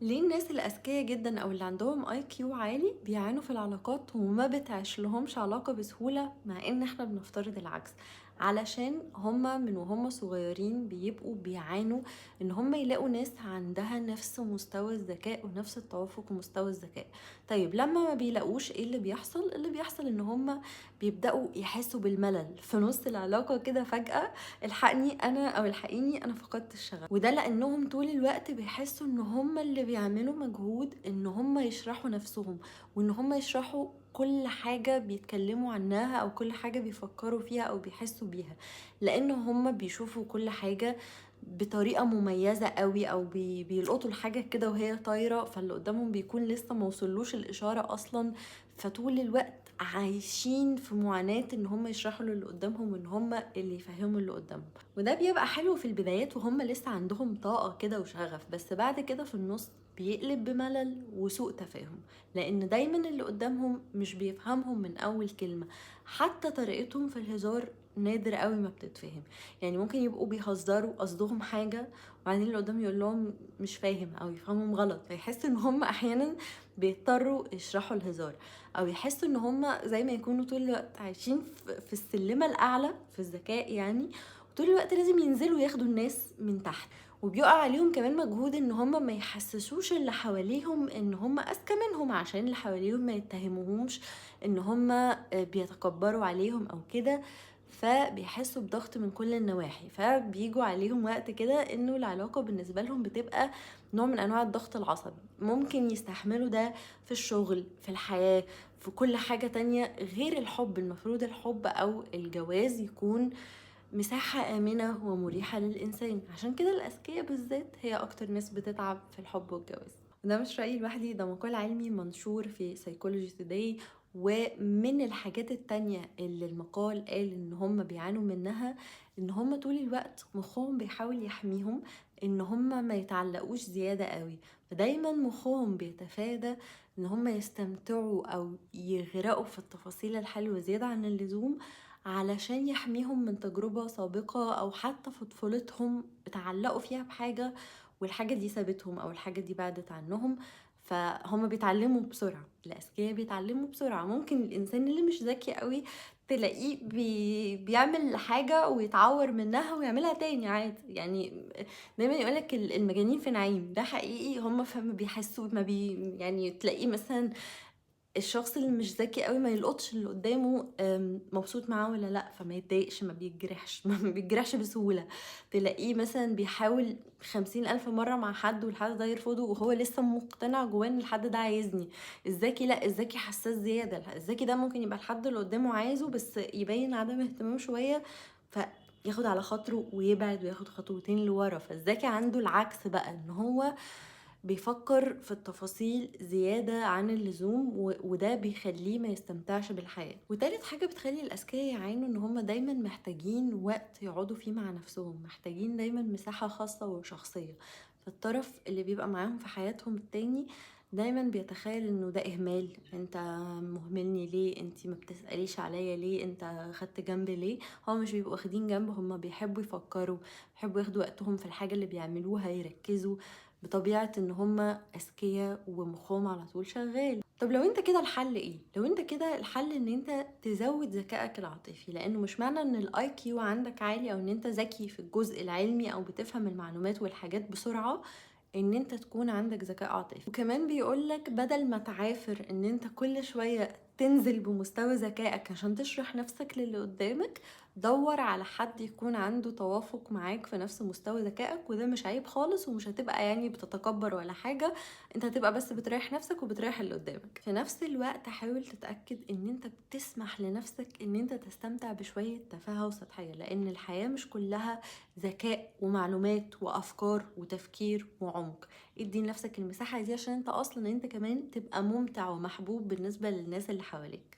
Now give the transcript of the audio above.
ليه الناس الأذكياء جدًا أو اللي عندهم IQ عالي بيعانوا في العلاقات وما بتعيش لهمش علاقة بسهولة، مع إن إحنا بنفترض العكس؟ علشان هُم من وهُم صغيرين بيبقوا بيعانوا إن هُم يلاقوا ناس عندها نفس مستوى الذكاء ونفس التوافق ومستوى الذكاء. طيب لمّا ما بيلاقوش إيه اللي بيحصل؟ اللي بيحصل إن هُم بيبدأوا يحسوا بالملل في نُص العلاقة كده فجأة، الحقني أنا أو الحقيني أنا فقدت الشغف. وده لأنهم طول الوقت بيحسوا إن هم اللي بيعملوا مجهود إن هم يشرحوا نفسهم، وإن هم يشرحوا كل حاجة بيتكلموا عنها أو كل حاجة بيفكروا فيها أو بيحسوا بيها، لأن هم بيشوفوا كل حاجة بطريقة مميزة قوي، أو بيلقطوا الحاجة كده وهي طايرة، فاللي قدامهم بيكون لسه موصلوش الإشارة أصلا. فطول الوقت عايشين في معاناة إن هم يشرحوا للي قدامهم وإن هم اللي يفهموا اللي قدامهم. وده بيبقى حلو في البدايات وهم لسه عندهم طاقة كده وشغف، بس بعد كده في النص بيقلب بملل وسوء تفاهم، لأن دايما اللي قدامهم مش بيفهمهم من أول كلمة. حتى طريقتهم في الهزار نادر قوي ما بتتفهم. يعني ممكن يبقوا بيهزروا قصدهم حاجة، وبعدين اللي قدام يقول لهم مش فاهم أو يفهمهم غلط، فيحس إن هم أحيانا بيضطروا يشرحوا الهزار، أو يحسوا إن هم زي ما يكونوا طول الوقت عايشين في السلمة الأعلى في الذكاء يعني، طول الوقت لازم ينزلوا ياخدوا الناس من تحت. وبيقع عليهم كمان مجهود ان هم ما يحسسوش اللي حواليهم ان هم اذكى منهم، عشان اللي حواليهم ما يتهموهمش ان هم بيتكبروا عليهم او كده. فبيحسوا بضغط من كل النواحي، فبيجوا عليهم وقت كده انه العلاقة بالنسبة لهم بتبقى نوع من انواع الضغط العصبي. ممكن يستحملوا ده في الشغل، في الحياة، في كل حاجة تانية غير الحب. المفروض الحب او الجواز يكون مساحة آمنة ومريحة للإنسان، عشان كده الأذكياء بالذات هي أكتر ناس بتتعب في الحب والجواز. وده مش رأيي لوحدي، ده مقال علمي منشور في Psychology Today. ومن الحاجات التانية اللي المقال قال إن هم بيعانوا منها، إن هم طول الوقت مخهم بيحاول يحميهم إن هم ما يتعلقوش زيادة قوي، فدايما مخهم بيتفادى إن هم يستمتعوا أو يغرقوا في التفاصيل الحلوة زيادة عن اللزوم، علشان يحميهم من تجربة سابقة أو حتى في طفولتهم اتعلقوا فيها بحاجة والحاجة دي سابتهم أو الحاجة دي بعدت عنهم. فهم بيتعلموا بسرعة، الأذكياء بيتعلموا بسرعة. ممكن الإنسان اللي مش ذكي قوي تلاقيه بيعمل حاجة ويتعور منها ويعملها تاني عادي يعني. دايما يقولك المجانين في نعيم، ده حقيقي. هم فما بيحسوا ما يعني تلاقيه مثلا الشخص اللي مش ذكي أوي ما يلقطش اللي قدامه مبسوط معاه والّا لأ، فما يتضايقش، ما بيتجرحش ما بيتجرحش بسهولة. تلاقيه مثلًا بيحاول 50,000 مرة مع حد والحد ده يرفضه وهو لسه مقتنع جواه إن الحد ده عايزني. الذكي لأ، الذكي حساس زيادة، الذكي ده ممكن يبقى الحد اللي قدامه عايزه بس يبين عدم اهتمام شوية، فياخد على خاطره ويبعد وياخد خطوتين لورا. فالذكي عنده العكس بقى، إن هو بيفكر في التفاصيل زيادة عن اللزوم وده بيخليه ما يستمتعش بالحياة. وتالت حاجة بتخلي الأذكياء يعانوا إن هما دايما محتاجين وقت يقعدوا فيه مع نفسهم، محتاجين دايما مساحة خاصة وشخصية. فالطرف اللي بيبقى معاهم في حياتهم التاني دايما بيتخيل انه ده اهمال، انت مهملني ليه، انت ما بتسأليش عليا ليه، انت خدت جنب ليه. هما مش بيبقوا واخدين جنب، هما بيحبوا يفكروا، بيحبوا ياخدوا وقتهم في الحاجة اللي بيعملوها، يركزوا بطبيعة ان هما اذكياء ومخهم على طول شغال. طب لو انت كده الحل ايه؟ لو انت كده الحل ان انت تزود ذكائك العاطفي، لانه مش معنى ان الاي كيو عندك عالي او ان انت ذكي في الجزء العلمي او بتفهم المعلومات والحاجات بسرعة ان انت تكون عندك ذكاء عاطفي. وكمان بيقولك بدل ما تعافر ان انت كل شوية تنزل بمستوى ذكائك عشان تشرح نفسك للي قدامك، دور على حد يكون عنده توافق معاك في نفس مستوى ذكائك. وده مش عيب خالص، ومش هتبقى يعني بتتكبر ولا حاجة، انت هتبقى بس بتريح نفسك وبتريح اللي قدامك. في نفس الوقت حاول تتأكد ان انت بتسمح لنفسك ان انت تستمتع بشوية تفاهة وسطحية، لان الحياة مش كلها ذكاء ومعلومات وافكار وتفكير وعمق. ادي لنفسك المساحة دي عشان انت اصلا انت كمان تبقى ممتع ومحبوب بالنسبة للناس اللي حواليك.